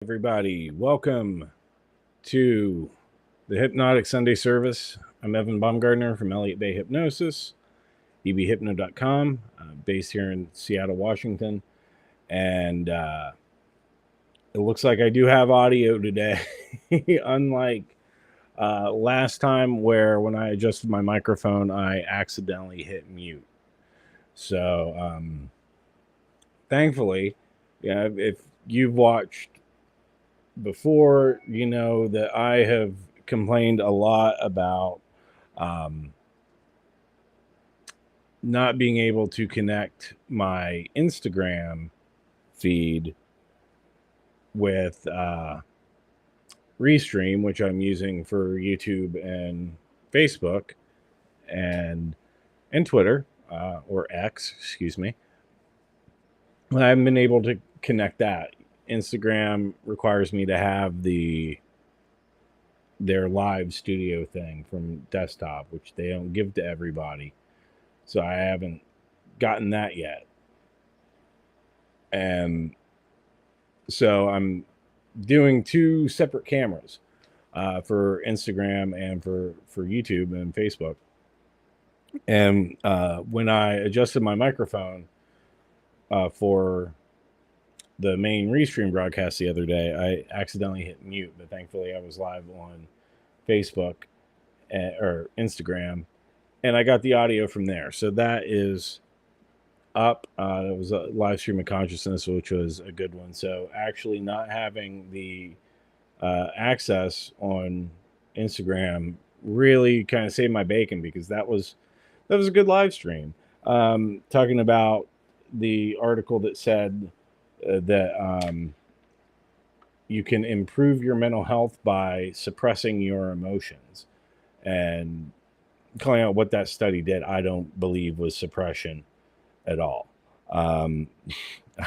Everybody, welcome to the Hypnotic Sunday service. I'm Evan Baumgartner from Elliott Bay Hypnosis, EBHypno.com, based here in Seattle, Washington. And it looks like I do have audio today, unlike last time where when I adjusted my microphone, I accidentally hit mute. So, thankfully, if you've watched before, you know that I have complained a lot about not being able to connect my Instagram feed with Restream, which I'm using for YouTube and Facebook and Twitter or X, excuse me. I haven't been able to connect that. Instagram requires me to have their live studio thing from desktop, which they don't give to everybody. So I haven't gotten that yet. And so I'm doing two separate cameras for Instagram and for YouTube and Facebook. And when I adjusted my microphone for the main Restream broadcast the other day, I accidentally hit mute, but thankfully I was live on Facebook or Instagram, and I got the audio from there. So that is up. It was a live stream of consciousness, which was a good one. So actually not having the access on Instagram really kind of saved my bacon, because that was a good live stream. Talking about the article that said that you can improve your mental health by suppressing your emotions, and calling out what that study did, I don't believe was suppression at all. I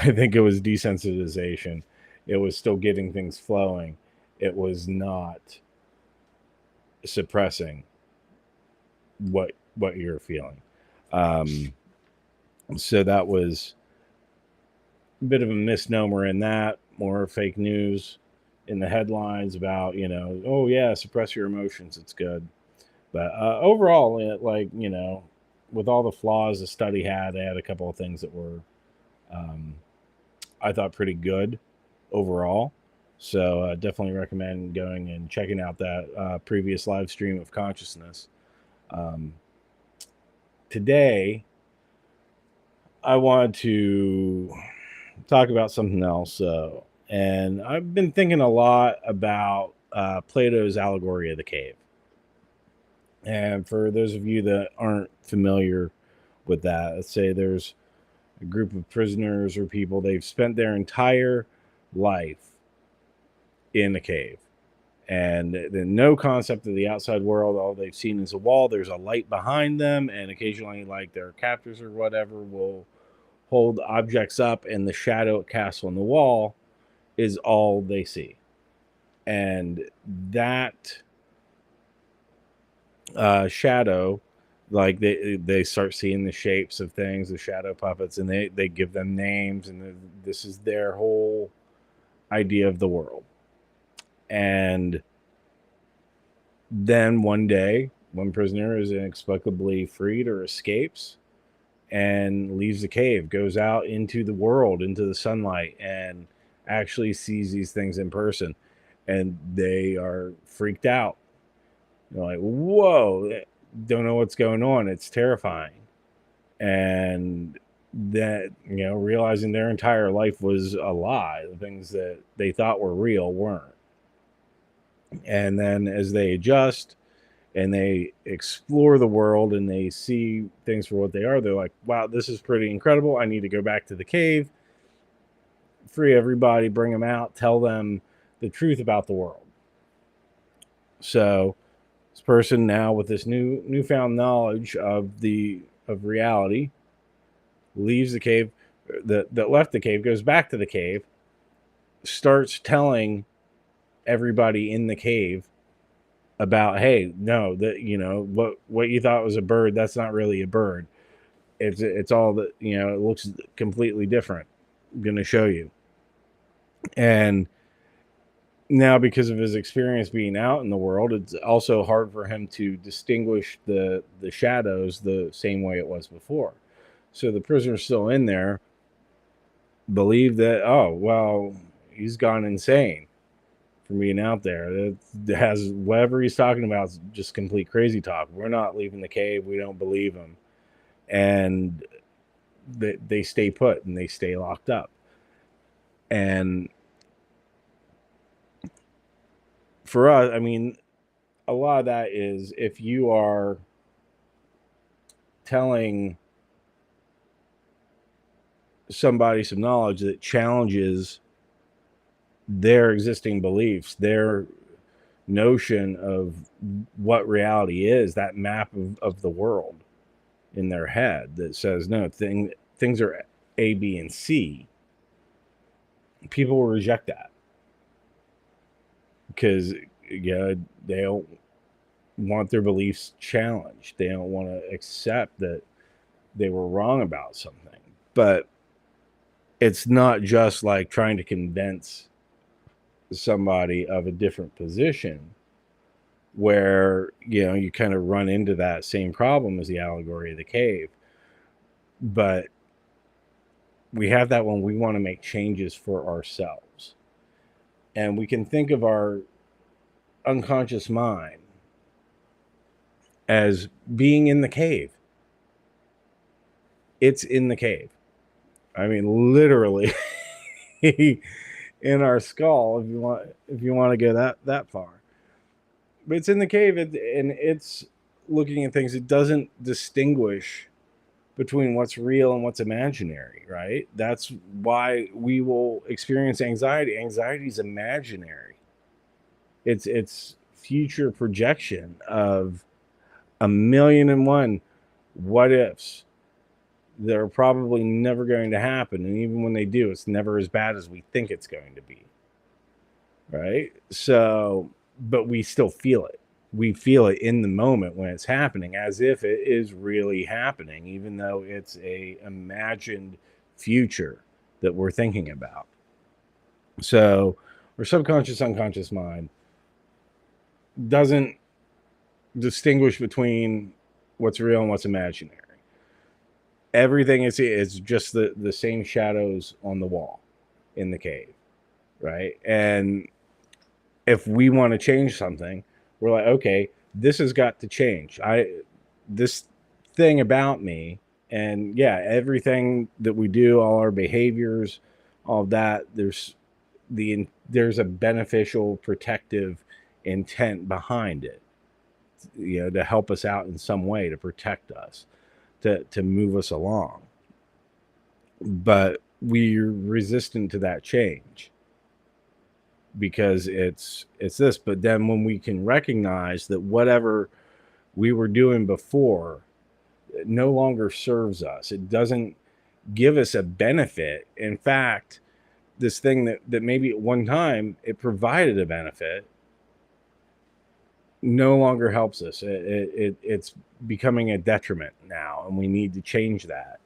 think it was desensitization. It was still getting things flowing. It was not suppressing what you're feeling. So that was a bit of a misnomer in that, more fake news in the headlines about, oh yeah, suppress your emotions, it's good. But overall, with all the flaws the study had, they had a couple of things that were, I thought, pretty good overall. So definitely recommend going and checking out that previous live stream of consciousness. Today, I wanted to talk about something else. And I've been thinking a lot about Plato's allegory of the cave. And for those of you that aren't familiar with that, let's say there's a group of prisoners or people, they've spent their entire life in a cave. And no concept of the outside world. All they've seen is a wall. There's a light behind them, and occasionally, like, their captors or whatever will hold objects up, and the shadow it casts on the wall is all they see. And that shadow, like, they start seeing the shapes of things, the shadow puppets, and they give them names, and this is their whole idea of the world. And then one day, one prisoner is inexplicably freed or escapes and leaves the cave, goes out into the world, into the sunlight, and actually sees these things in person. And they are freaked out. They're like, whoa, don't know what's going on. It's terrifying. And that, realizing their entire life was a lie. The things that they thought were real weren't. And then as they adjust and they explore the world and they see things for what they are, they're like, wow, this is pretty incredible. I need to go back to the cave, free everybody, bring them out, tell them the truth about the world. So this person, now with this newfound knowledge of reality, leaves the cave, that left the cave, goes back to the cave, starts telling everybody in the cave about, hey, no, that what you thought was a bird, that's not really a bird. It's all that, it looks completely different. I'm going to show you. And Now, because of his experience being out in the world, it's also hard for him to distinguish the shadows the same way it was before. So the prisoner's still in there, believe that, oh, well, he's gone insane from being out there. It has whatever he's talking about is just complete crazy talk. We're not leaving the cave. We don't believe him. And they stay put and they stay locked up. And for us, I mean, a lot of that is if you are telling somebody some knowledge that challenges their existing beliefs, their notion of what reality is, that map of the world in their head that says, no, things are A, B, and C, people will reject that because they don't want their beliefs challenged. They don't want to accept that they were wrong about something. But it's not just like trying to convince somebody of a different position where you kind of run into that same problem as the allegory of the cave. But we have that when we want to make changes for ourselves, and we can think of our unconscious mind as being in the cave. It's in the cave. I mean, literally in our skull, if you want to go that far. But it's in the cave, and it's looking at things. It doesn't distinguish between what's real and what's imaginary, right? That's why we will experience anxiety. Anxiety is imaginary. It's future projection of 1,000,001 what ifs that are probably never going to happen. And even when they do, it's never as bad as we think it's going to be, right? So, but we still feel it. We feel it in the moment when it's happening, as if it is really happening, even though it's a imagined future that we're thinking about. So our subconscious, unconscious mind doesn't distinguish between what's real and what's imaginary. Everything is just the same shadows on the wall in the cave, right? And if we want to change something, we're like, okay, this has got to change. This thing about me, and yeah, everything that we do, all our behaviors, all of that, there's a beneficial, protective intent behind it, to help us out in some way, to protect us, to move us along. But we're resistant to that change because it's this. But then when we can recognize that whatever we were doing before no longer serves us, it doesn't give us a benefit. In fact, this thing that maybe at one time it provided a benefit no longer helps us. It's becoming a detriment now, and we need to change that.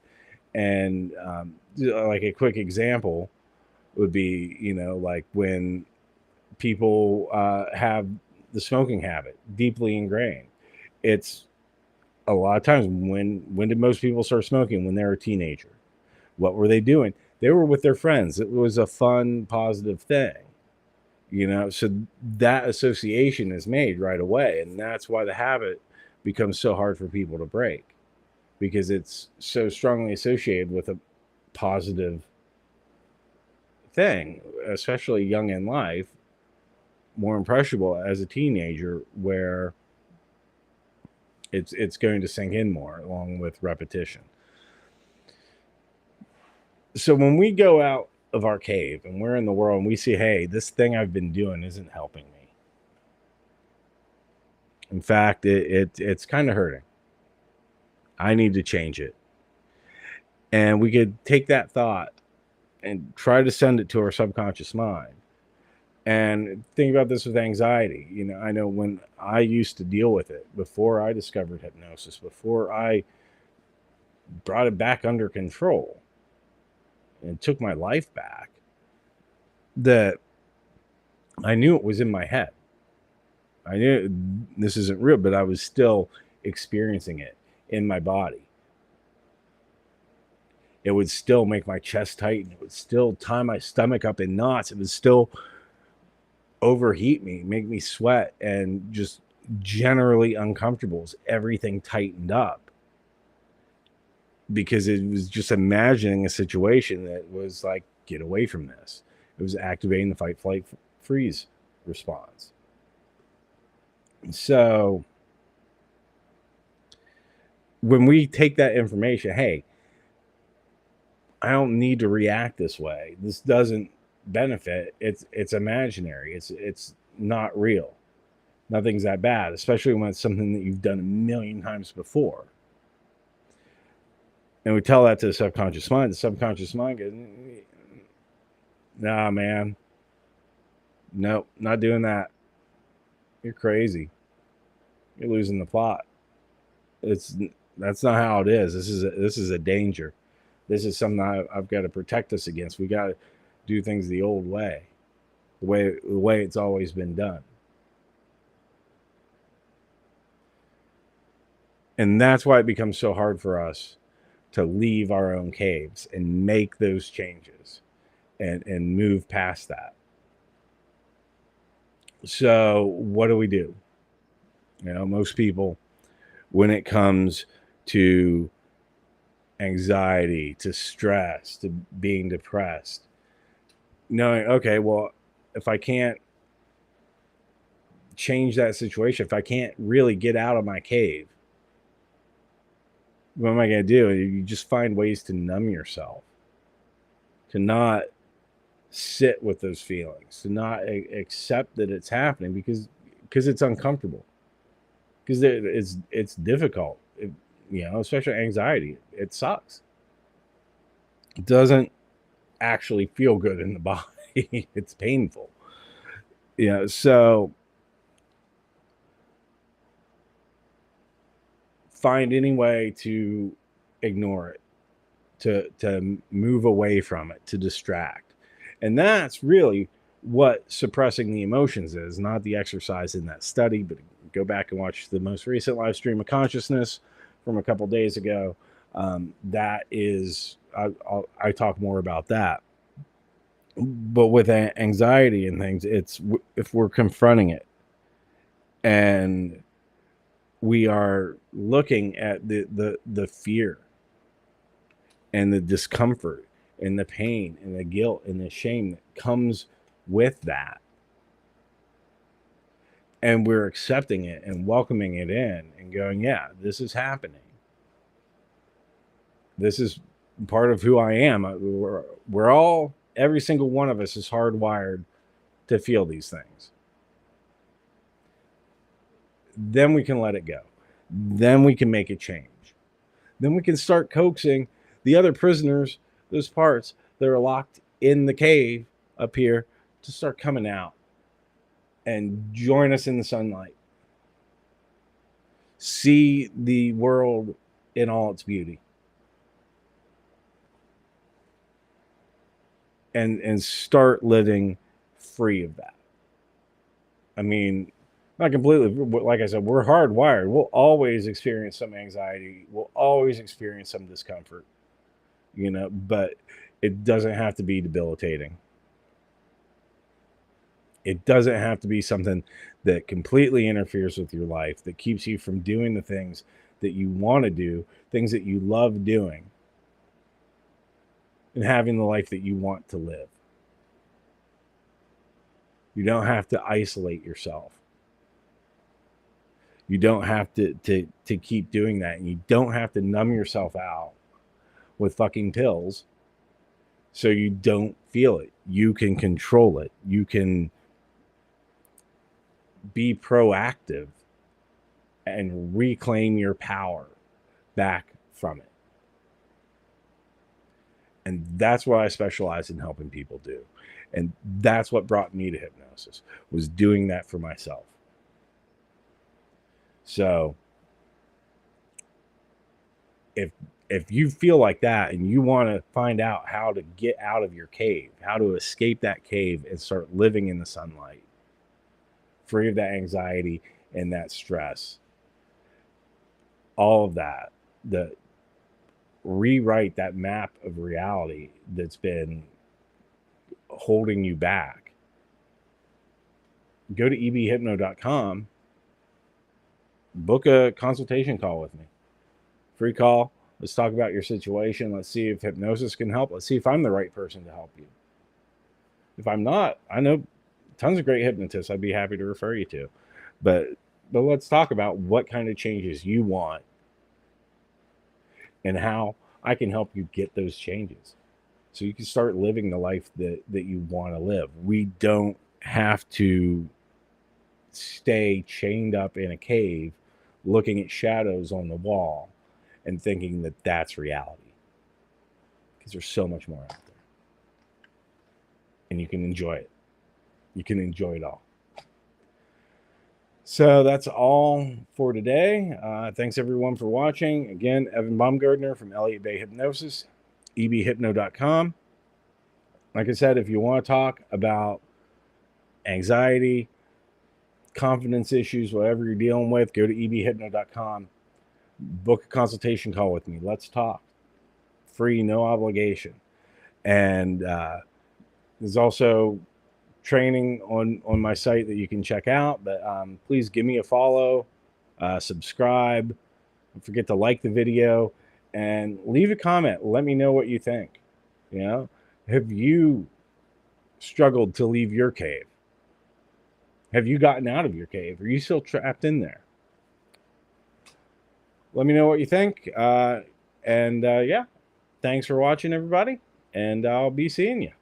And like a quick example would be, like when people have the smoking habit deeply ingrained. It's a lot of times, when did most people start smoking? When they were a teenager. What were they doing? They were with their friends. It was a fun, positive thing. So that association is made right away, and that's why the habit becomes so hard for people to break, because it's so strongly associated with a positive thing, especially young in life, more impressionable as a teenager, where it's going to sink in more along with repetition. So when we go out of our cave and we're in the world and we see, hey, this thing I've been doing isn't helping me. In fact, it's kind of hurting. I need to change it. And we could take that thought and try to send it to our subconscious mind. And think about this with anxiety. I know when I used to deal with it before I discovered hypnosis, before I brought it back under control and took my life back, that I knew it was in my head. I knew this isn't real, but I was still experiencing it in my body. It would still make my chest tighten. It would still tie my stomach up in knots. It would still overheat me, make me sweat, and just generally uncomfortable as everything tightened up, because it was just imagining a situation that was like, get away from this. It was activating the fight, flight, freeze response. So when we take that information, hey, I don't need to react this way. This doesn't benefit. It's imaginary. It's not real. Nothing's that bad, especially when it's something that you've done a million times before. And we tell that to the subconscious mind. The subconscious mind goes, nah, man. Nope, not doing that. You're crazy. You're losing the plot. That's not how it is. This is a danger. This is something I've got to protect us against. We got to do things the old way, the way it's always been done. And that's why it becomes so hard for us to leave our own caves and make those changes and move past that. So what do we do? You know, most people, when it comes to anxiety, to stress, to being depressed, knowing, okay, well, if I can't change that situation, if I can't really get out of my cave, what am I going to do? You just find ways to numb yourself, to not sit with those feelings, to not accept that it's happening because it's uncomfortable, because it's difficult. You know, especially anxiety, it sucks. It doesn't actually feel good in the body. It's painful. You know, so find any way to ignore it, to move away from it, to distract. And that's really what suppressing the emotions is, not the exercise in that study. But go back and watch the most recent live stream of consciousness from a couple days ago. That is, I talk more about that. But with anxiety and things, it's if we're confronting it and we are looking at the fear and the discomfort and the pain and the guilt and the shame that comes with that, and we're accepting it and welcoming it in and going, yeah, this is happening. This is part of who I am. We're all, every single one of us is hardwired to feel these things. Then we can let it go. Then we can make a change. Then we can start coaxing the other prisoners, those parts that are locked in the cave up here, to start coming out and join us in the sunlight. See the world in all its beauty. And start living free of that. I mean, not completely, like I said, we're hardwired. We'll always experience some anxiety. We'll always experience some discomfort, you know, but it doesn't have to be debilitating. It doesn't have to be something that completely interferes with your life, that keeps you from doing the things that you want to do, things that you love doing, and having the life that you want to live. You don't have to isolate yourself. You don't have to keep doing that. And you don't have to numb yourself out with fucking pills so you don't feel it. You can control it. You can be proactive and reclaim your power back from it. And that's what I specialize in helping people do. And that's what brought me to hypnosis, was doing that for myself. So if if you feel like that and you want to find out how to get out of your cave, how to escape that cave and start living in the sunlight, free of that anxiety and that stress, all of that, the rewrite that map of reality that's been holding you back, go to EBHypno.com, book a consultation call with me. Free call. Let's talk about your situation. Let's see if hypnosis can help. Let's see if I'm the right person to help you. If I'm not, I know tons of great hypnotists I'd be happy to refer you to. But let's talk about what kind of changes you want and how I can help you get those changes so you can start living the life that you want to live. We don't have to stay chained up in a cave looking at shadows on the wall and thinking that that's reality, because there's so much more out there and you can enjoy it. You can enjoy it all. So that's all for today. Thanks everyone for watching. Again, Evan Baumgardner from Elliott Bay Hypnosis, EBHypno.com. Like I said, if you want to talk about anxiety, confidence issues, whatever you're dealing with, go to EBHypno.com. Book a consultation call with me. Let's talk. Free, no obligation. And there's also training on my site that you can check out. But please give me a follow, subscribe. Don't forget to like the video and leave a comment. Let me know what you think. You know, have you struggled to leave your cave? Have you gotten out of your cave? Are you still trapped in there? Let me know what you think. Yeah, thanks for watching, everybody. And I'll be seeing you.